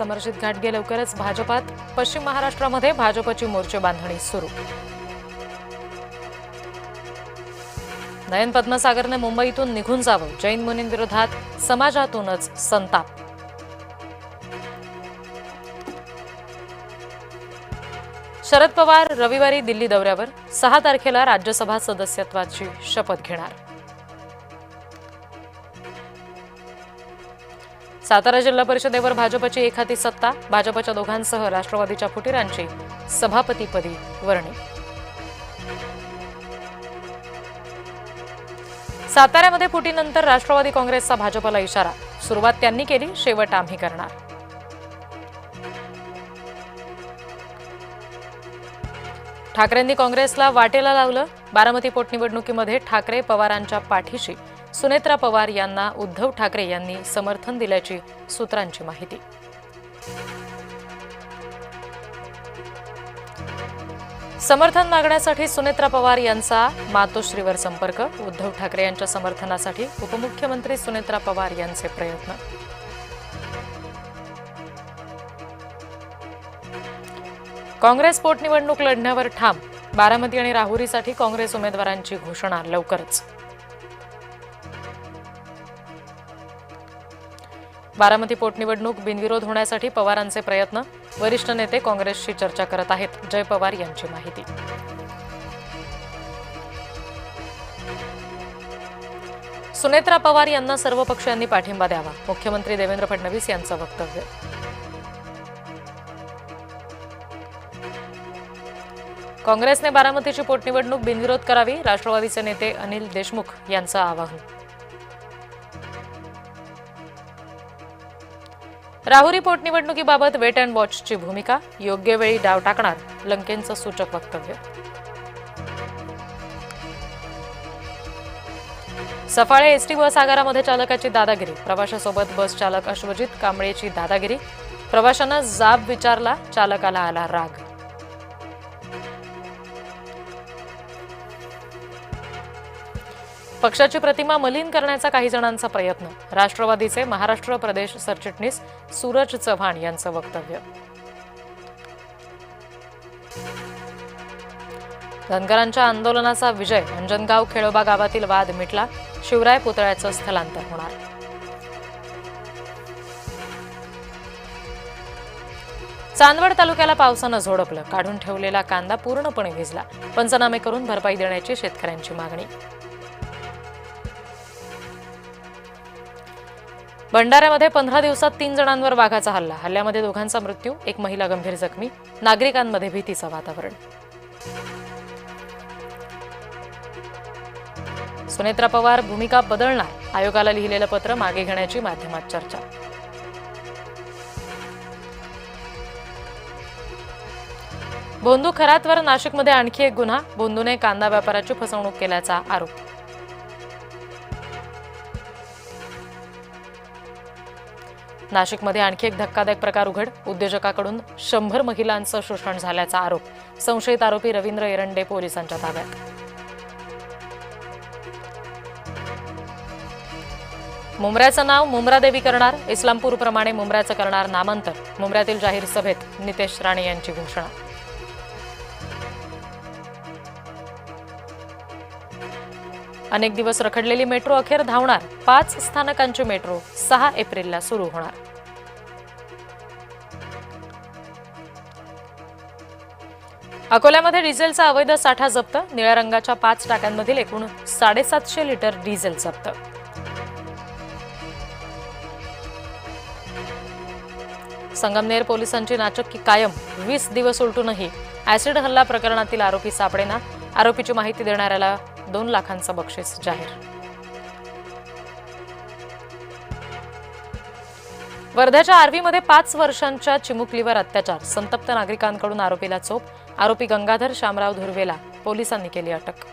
समर्जित घाटगे लवकरच भाजपात. पश्चिम महाराष्ट्रामध्ये भाजपची मोर्चे बांधणी सुरू. नयन पद्मसागरने मुंबईतून निघून जावं. जैन मुनींविरोधात समाजातूनच संताप. शरद पवार रविवारी दिल्ली दौऱ्यावर. 6 तारखेला राज्यसभा सदस्यत्वाची शपथ घेणार. सातारा जिल्हा परिषदेवर भाजपची एकहाती सत्ता. भाजपच्या दोघांसह राष्ट्रवादीच्या फुटीरांची सभापतीपदी वर्णी. साताऱ्यामध्ये फुटीनंतर राष्ट्रवादी काँग्रेसचा भाजपला इशारा. सुरुवात त्यांनी केली, शेवट आम्ही करणार. ठाकरेंनी काँग्रेसला वाटेला लावलं. बारामती पोटनिवडणुकीमध्ये ठाकरे पवारांच्या पाठीशी. सुनेत्रा पवार यांना उद्धव ठाकरे यांनी समर्थन दिल्याची सूत्रांची माहिती. समर्थन मागण्यासाठी सुनेत्रा पवार यांचा मातोश्रीवर संपर्क. उद्धव ठाकरे यांच्या समर्थनासाठी उपमुख्यमंत्री सुनेत्रा पवार यांचे प्रयत्न. काँग्रेस पोटनिवडणूक लढण्यावर ठाम. बारामती आणि राहुरीसाठी काँग्रेस उमेदवारांची घोषणा लवकरच. बारामती पोटनिवडणूक बिनविरोध होण्यासाठी पवारांचे प्रयत्न. वरिष्ठ नेते काँग्रेसशी चर्चा करत आहेत. जय पवार यांची माहिती. सुनेत्रा पवार यांना सर्व पक्षांनी पाठिंबा द्यावा. मुख्यमंत्री देवेंद्र फडणवीस यांचं वक्तव्य. काँग्रेसने बारामतीची पोटनिवडणूक बिनविरोध करावी. राष्ट्रवादीचे नेते अनिल देशमुख यांचं आवाहन. राहुरी पोटनिवडणुकीबाबत वेट अँड वॉचची भूमिका. योग्य वेळी डाव टाकणार. लंकेंचं सूचक वक्तव्य. सफाळे एसटी बस आगारामध्ये चालकाची दादागिरी. प्रवाशासोबत बस चालक अश्वजित कांबळेची दादागिरी. प्रवाशांना जाब विचारला, चालकाला आला राग. पक्षाची प्रतिमा मलिन करण्याचा काही जणांचा प्रयत्न. राष्ट्रवादीचे महाराष्ट्र प्रदेश सरचिटणीस सूरज चव्हाण यांचं वक्तव्य. धनगरांच्या आंदोलनाचा विजय. अंजनगाव खेळोबा गावातील वाद मिटला. शिवराय पुतळ्याचं स्थलांतर होणार. चांदवड तालुक्याला पावसानं झोडपलं. काढून ठेवलेला कांदा पूर्णपणे भिजला. पंचनामे करून भरपाई देण्याची शेतकऱ्यांची मागणी. भंडाऱ्यामध्ये 15 दिवसात 3 जणांवर वाघाचा हल्ला. हल्ल्यामध्ये दोघांचा मृत्यू. एक महिला गंभीर जखमी. नागरिकांमध्ये भीतीचं वातावरण. सुनेत्रा पवार भूमिका बदलणार. आयोगाला लिहिलेलं पत्र मागे घेण्याची माध्यमात चर्चा. भोंदू खरातवर नाशिकमध्ये आणखी एक गुन्हा. भोंदूने कांदा व्यापाराची फसवणूक केल्याचा आरोप. नाशिकमध्ये आणखी एक धक्कादायक प्रकार उघड. उद्योजकाकडून 100 महिलांचं शोषण झाल्याचा आरोप. संशयित आरोपी रवींद्र एरंडे पोलिसांच्या ताब्यात. मुंब्र्याचं नाव मुंब्रादेवी करणार. इस्लामपूरप्रमाणे मुंब्र्याचं करणार नामांतर. मुंब्र्यातील जाहीर सभेत नितेश राणे यांची घोषणा. अनेक दिवस रखडलेली मेट्रो अखेर धावणार. 5 स्थानकांची मेट्रो 6 एप्रिलला सुरू होणार. अकोल्यामध्ये डिझेलचा अवैध साठा जप्त. निळ्या रंगाच्या 5 टाक्यांमधील एकूण 750 लिटर डिझेल जप्त. संगमनेर पोलिसांची नाचक्की कायम. 20 दिवस उलटूनही ऍसिड हल्ला प्रकरणातील आरोपी सापडेना. आरोपीची माहिती देणाऱ्याला 2 लाखांचं बक्षीस जाहीर. वर्ध्याच्या आर्वीमध्ये 5 वर्षांच्या चिमुकलीवर अत्याचार. संतप्त नागरिकांकडून आरोपीला चोप. आरोपी गंगाधर शामराव धुर्वेला पोलिसांनी केली अटक.